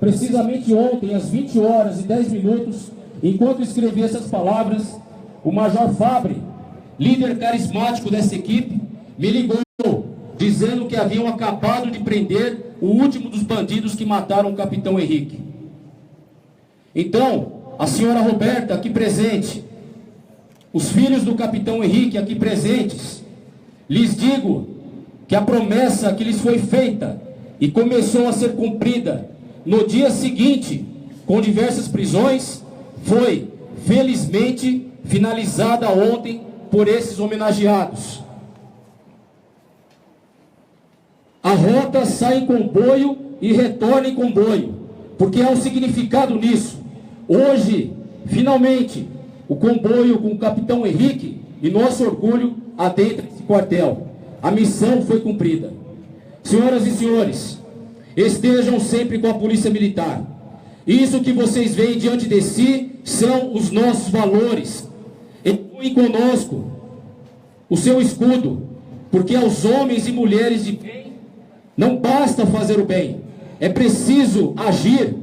Precisamente ontem, às 20 horas e 10 minutos, enquanto escrevia essas palavras, o Major Fabre, líder carismático dessa equipe, me ligou dizendo que haviam acabado de prender o último dos bandidos que mataram o capitão Henrique. Então, a senhora Roberta, aqui presente, os filhos do capitão Henrique, aqui presentes, lhes digo que a promessa que lhes foi feita e começou a ser cumprida no dia seguinte, com diversas prisões, foi, felizmente, finalizada ontem por esses homenageados. A rota sai em comboio e retorna em comboio, porque há um significado nisso. Hoje, finalmente, o comboio com o capitão Henrique e nosso orgulho adentra esse quartel. A missão foi cumprida. Senhoras e senhores, estejam sempre com a Polícia Militar. Isso que vocês veem diante de si são os nossos valores. Empurrem conosco o seu escudo, porque aos homens e mulheres de bem não basta fazer o bem, é preciso agir,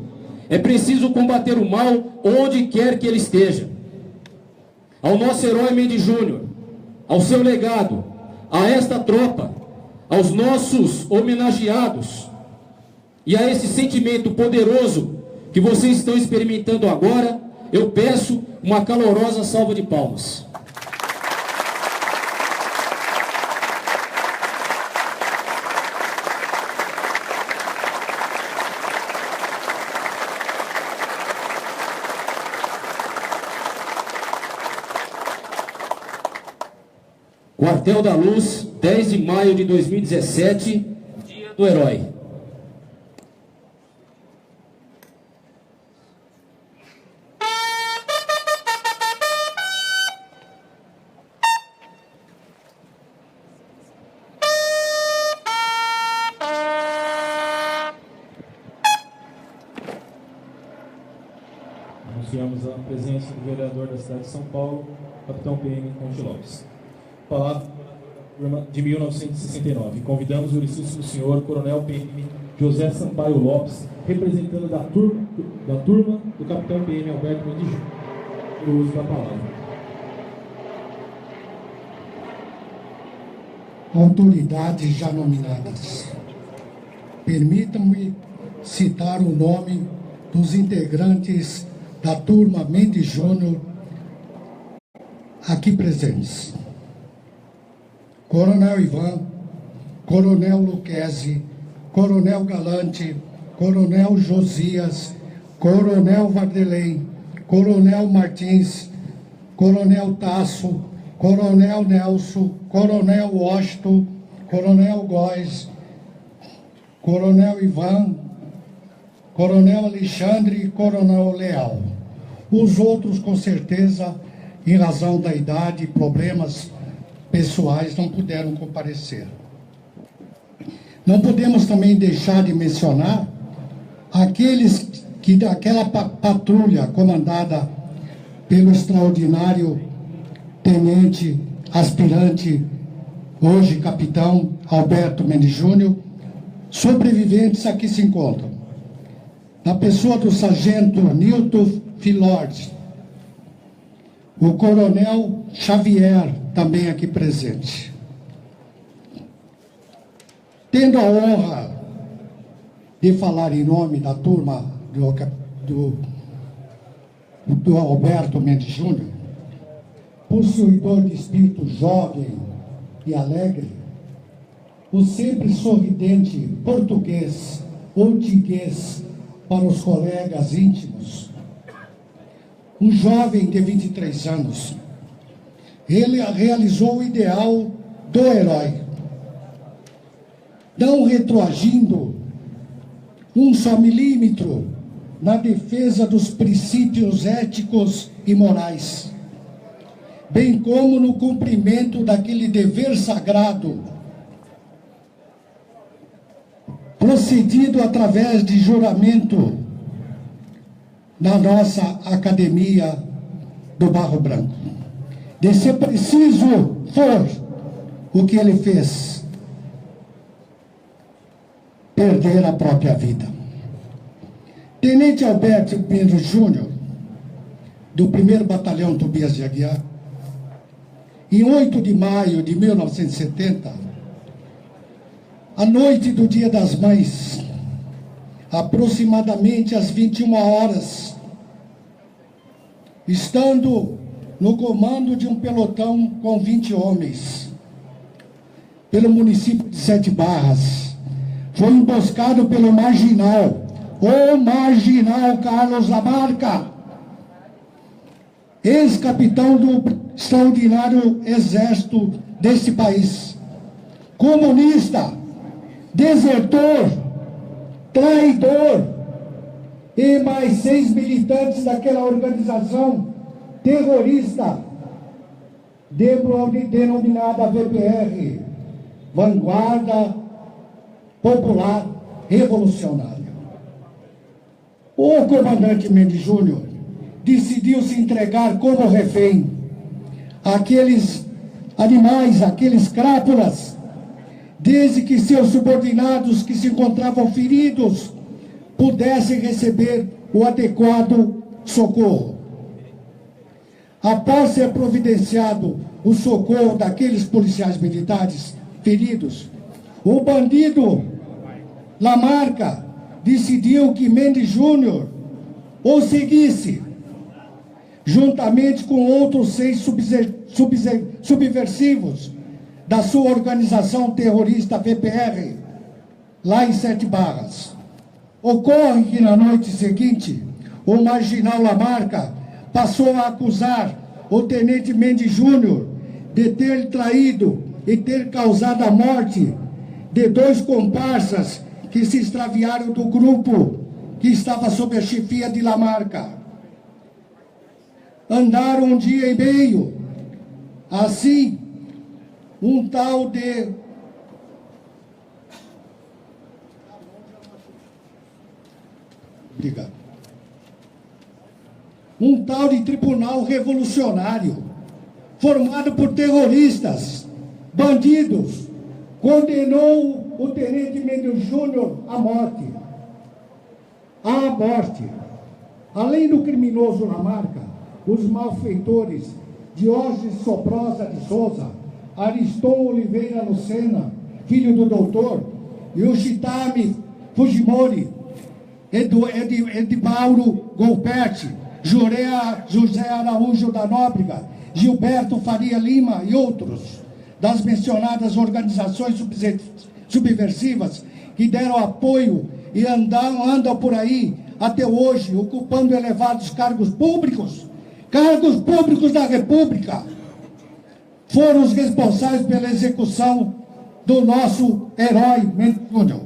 é preciso combater o mal onde quer que ele esteja. Ao nosso herói Mendes Júnior, ao seu legado, a esta tropa, aos nossos homenageados e a esse sentimento poderoso que vocês estão experimentando agora, eu peço uma calorosa salva de palmas. Quartel da Luz, 10 de maio de 2017, Dia do Herói. Anunciamos a presença do vereador da cidade de São Paulo, capitão PM Conte Lopes. Palavra de 1969. Convidamos o ilustríssimo senhor Coronel PM José Sampaio Lopes, representando da turma do capitão PM Alberto Mendes Júnior, pelo uso da palavra. Autoridades já nominadas, permitam-me citar o nome dos integrantes da turma Mendes Júnior aqui presentes: Coronel Ivan, Coronel Luquezzi, Coronel Galante, Coronel Josias, Coronel Vardelém, Coronel Martins, Coronel Tasso, Coronel Nelson, Coronel Washington, Coronel Góes, Coronel Ivan, Coronel Alexandre e Coronel Leal. Os outros, com certeza, em razão da idade e problemas pessoais, não puderam comparecer. Não podemos também deixar de mencionar aqueles que daquela patrulha comandada pelo extraordinário tenente, aspirante, hoje capitão Alberto Mendes Júnior, sobreviventes aqui se encontram. Na pessoa do sargento Nilton Filord, o coronel Xavier, também aqui presente. Tendo a honra de falar em nome da turma do Alberto Mendes Júnior, possuidor de espírito jovem e alegre, o sempre sorridente português, português para os colegas íntimos, um jovem de 23 anos, ele realizou o ideal do herói, não retroagindo um só milímetro na defesa dos princípios éticos e morais, bem como no cumprimento daquele dever sagrado, procedido através de juramento na nossa Academia do Barro Branco. De ser preciso for o que ele fez, perder a própria vida. Tenente Alberto Pedro Júnior, do 1º Batalhão Tobias de Aguiar, em 8 de maio de 1970, à noite do Dia das Mães, aproximadamente às 21 horas, estando no comando de um pelotão com 20 homens, pelo município de Sete Barras, foi emboscado pelo marginal, o marginal Carlos Lamarca, ex-capitão do extraordinário exército deste país, comunista, desertor, traidor, e mais 6 militantes daquela organização terrorista denominada VPR, Vanguarda Popular Revolucionária. O comandante Mendes Júnior decidiu se entregar como refém àqueles animais, àqueles crápulas, desde que seus subordinados que se encontravam feridos pudessem receber o adequado socorro. Após ser providenciado o socorro daqueles policiais militares feridos, o bandido Lamarca decidiu que Mendes Júnior o seguisse, juntamente com outros 6 subversivos da sua organização terrorista VPR, lá em Sete Barras. Ocorre que na noite seguinte, o marginal Lamarca passou a acusar o tenente Mendes Júnior de ter traído e ter causado a morte de 2 comparsas que se extraviaram do grupo que estava sob a chefia de Lamarca. Andaram 1 dia e meio. Assim, um tal de... Obrigado. Um tal de tribunal revolucionário, formado por terroristas, bandidos, condenou o tenente Mendes Júnior à morte. À morte. Além do criminoso Lamarca, os malfeitores Diógenes Soprosa de Souza, Ariston Oliveira Lucena, filho do doutor, Yoshitami Fujimori, Edmauro Golperti, José Araújo da Nóbrega, Gilberto Faria Lima e outros, das mencionadas organizações subversivas que deram apoio e andam por aí até hoje, ocupando elevados cargos públicos da República, foram os responsáveis pela execução do nosso herói Mendes Júnior.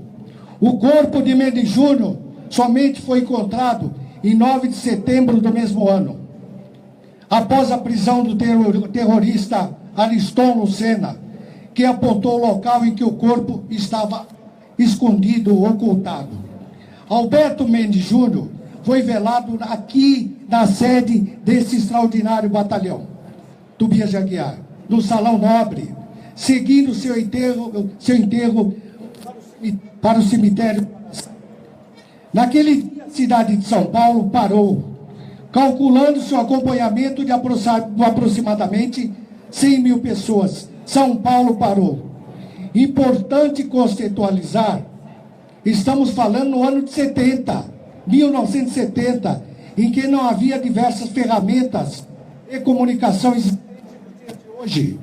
O corpo de Mendes Júnior somente foi encontrado em 9 de setembro do mesmo ano, após a prisão do terrorista Ariston Lucena, que apontou o local em que o corpo estava escondido, ocultado. Alberto Mendes Júnior foi velado aqui na sede desse extraordinário batalhão, Tobias de Aguiar, no Salão Nobre, seguindo seu enterro para o cemitério. Naquele dia, a cidade de São Paulo parou, calculando seu acompanhamento de aproximadamente 100 mil pessoas. São Paulo parou. Importante conceitualizar, estamos falando no ano de 1970, em que não havia diversas ferramentas de comunicação hoje,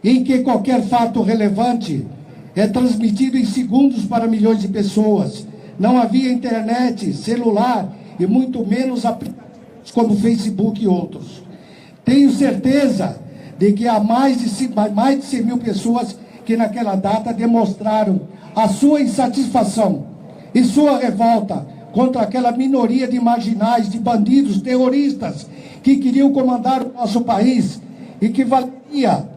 em que qualquer fato relevante é transmitido em segundos para milhões de pessoas. Não havia internet, celular e muito menos aplicativos como Facebook e outros. Tenho certeza de que há mais de 100 mil pessoas que naquela data demonstraram a sua insatisfação e sua revolta contra aquela minoria de marginais, de bandidos, terroristas, que queriam comandar o nosso país e que valia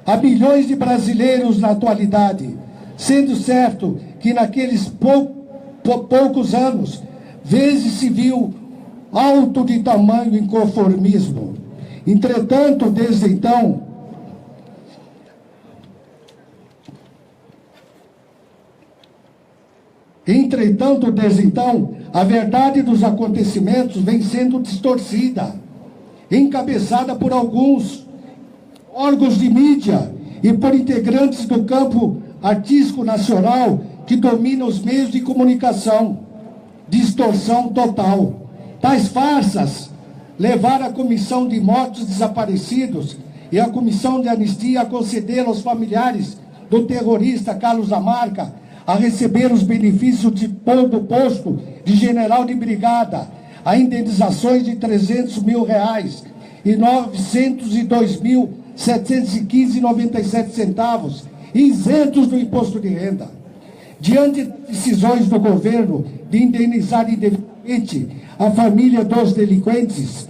a milhões de brasileiros na atualidade, sendo certo que naqueles poucos anos, vezes se viu alto de tamanho inconformismo. Entretanto, desde então, Entretanto, desde então, a verdade dos acontecimentos vem sendo distorcida, encabeçada por alguns órgãos de mídia e por integrantes do campo artístico nacional que dominam os meios de comunicação. Distorção total. Tais farsas levaram a Comissão de Mortos Desaparecidos e a Comissão de Anistia a conceder aos familiares do terrorista Carlos Lamarca a receber os benefícios do posto de general de brigada, a indenizações de R$300 mil e 902.715,97 centavos, isentos do imposto de renda. Diante de decisões do governo de indenizar indevidamente a família dos delinquentes,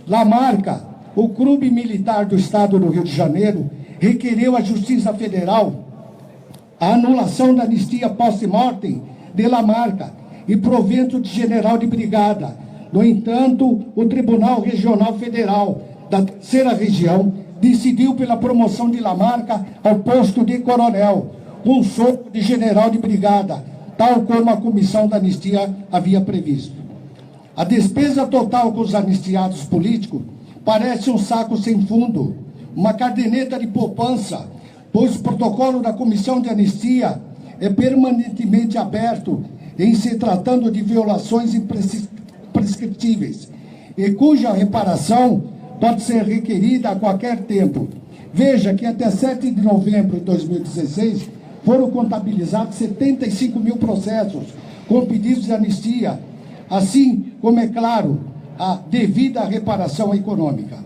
Lamarca, o Clube Militar do Estado do Rio de Janeiro, requereu à Justiça Federal a anulação da anistia post-mortem de Lamarca e provento de general de brigada. No entanto, o Tribunal Regional Federal da Terceira Região decidiu pela promoção de Lamarca ao posto de coronel, com soco de general de brigada, tal como a Comissão da Anistia havia previsto. A despesa total com os anistiados políticos parece um saco sem fundo, uma caderneta de poupança, pois o protocolo da Comissão de Anistia é permanentemente aberto em se tratando de violações imprescritíveis e cuja reparação pode ser requerida a qualquer tempo. Veja que até 7 de novembro de 2016 foram contabilizados 75 mil processos com pedidos de anistia, assim como, é claro, a devida reparação econômica.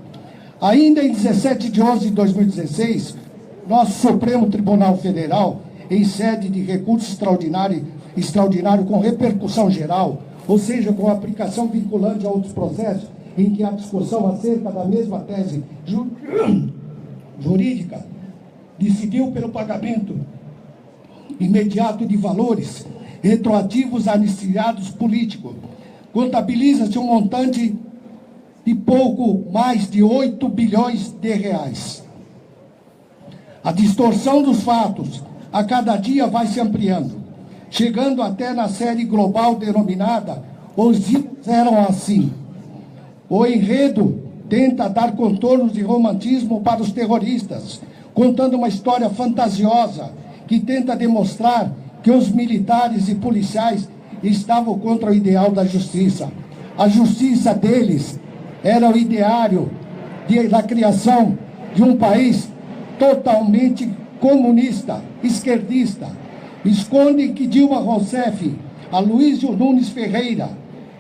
Ainda em 17 de 11 de 2016, nosso Supremo Tribunal Federal, em sede de recurso extraordinário com repercussão geral, ou seja, com aplicação vinculante a outros processos, em que há discussão acerca da mesma tese jurídica, decidiu pelo pagamento imediato de valores retroativos a anistiados políticos. Contabiliza-se um montante de pouco mais de 8 bilhões de reais. A distorção dos fatos a cada dia vai se ampliando, chegando até na série global denominada Os Dias Eram Assim. O enredo tenta dar contornos de romantismo para os terroristas, contando uma história fantasiosa que tenta demonstrar que os militares e policiais estavam contra o ideal da justiça. A justiça deles era o ideário da criação de um país totalmente comunista, esquerdista. Esconde que Dilma Rousseff, Aloysio Nunes Ferreira,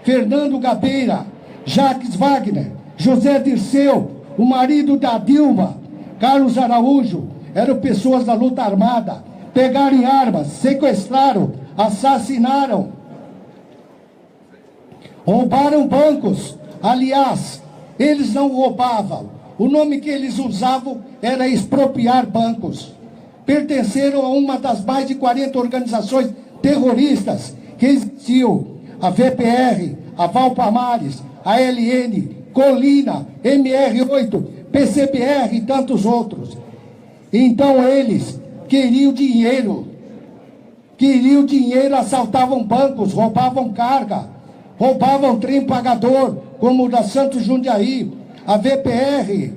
Fernando Gabeira, Jacques Wagner, José Dirceu, o marido da Dilma, Carlos Araújo, eram pessoas da luta armada, pegaram armas, sequestraram, assassinaram, roubaram bancos. Aliás, eles não roubavam, o nome que eles usavam era expropriar bancos. Pertenceram a uma das mais de 40 organizações terroristas que existiam: a VPR, a Valpamares, a LN, Colina, MR8, PCBR e tantos outros. Então eles queriam dinheiro, assaltavam bancos, roubavam carga, roubavam trem pagador, como o da Santos Jundiaí. A VPR,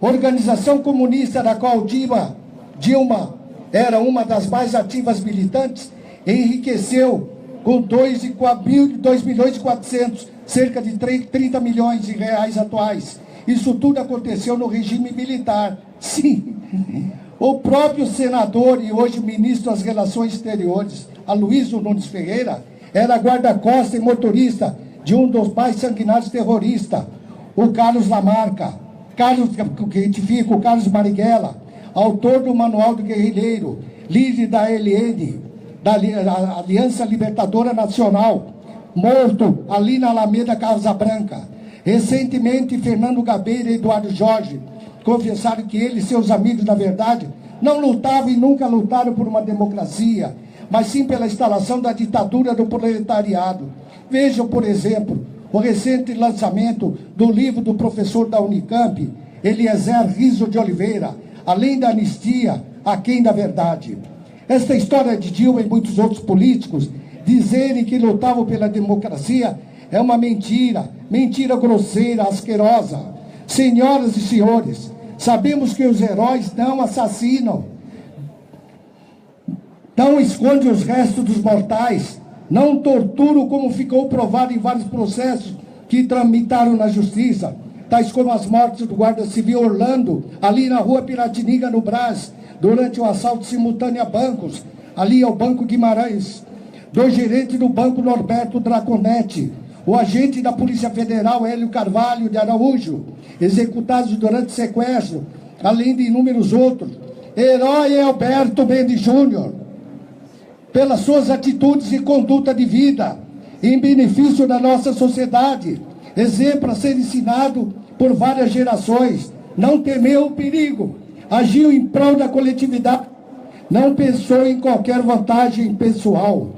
organização comunista da qual Dilma era uma das mais ativas militantes, enriqueceu com 2.400.000, cerca de 30 milhões de reais atuais. Isso tudo aconteceu no regime militar. Sim, o próprio senador e hoje ministro das Relações Exteriores, Aloysio Nunes Ferreira, era guarda-costas e motorista de um dos mais sanguinários terroristas, o Carlos Lamarca, que identifica o Carlos Marighella, autor do Manual do Guerrilheiro, líder da LN, da Aliança Libertadora Nacional, morto ali na Alameda Casa Branca. Recentemente, Fernando Gabeira e Eduardo Jorge confessaram que eles e seus amigos, na verdade, não lutavam e nunca lutaram por uma democracia, mas sim pela instalação da ditadura do proletariado. Vejam, por exemplo, o recente lançamento do livro do professor da Unicamp, Eliezer Rizzo de Oliveira, Além da Anistia, Aquém da Verdade. Esta história de Dilma e muitos outros políticos dizerem que lutavam pela democracia é uma mentira, mentira grosseira, asquerosa. Senhoras e senhores, sabemos que os heróis não assassinam, não escondem os restos dos mortais, não torturam, como ficou provado em vários processos que tramitaram na justiça, tais como as mortes do guarda civil Orlando, ali na rua Piratininga, no Brás, durante o assalto simultâneo a bancos, ali ao Banco Guimarães, do gerente do Banco Norberto Draconetti, o agente da Polícia Federal Hélio Carvalho de Araújo, executados durante sequestro, além de inúmeros outros. Herói Alberto Mendes Júnior, pelas suas atitudes e conduta de vida, em benefício da nossa sociedade, exemplo a ser ensinado por várias gerações, não temeu o perigo, agiu em prol da coletividade, não pensou em qualquer vantagem pessoal.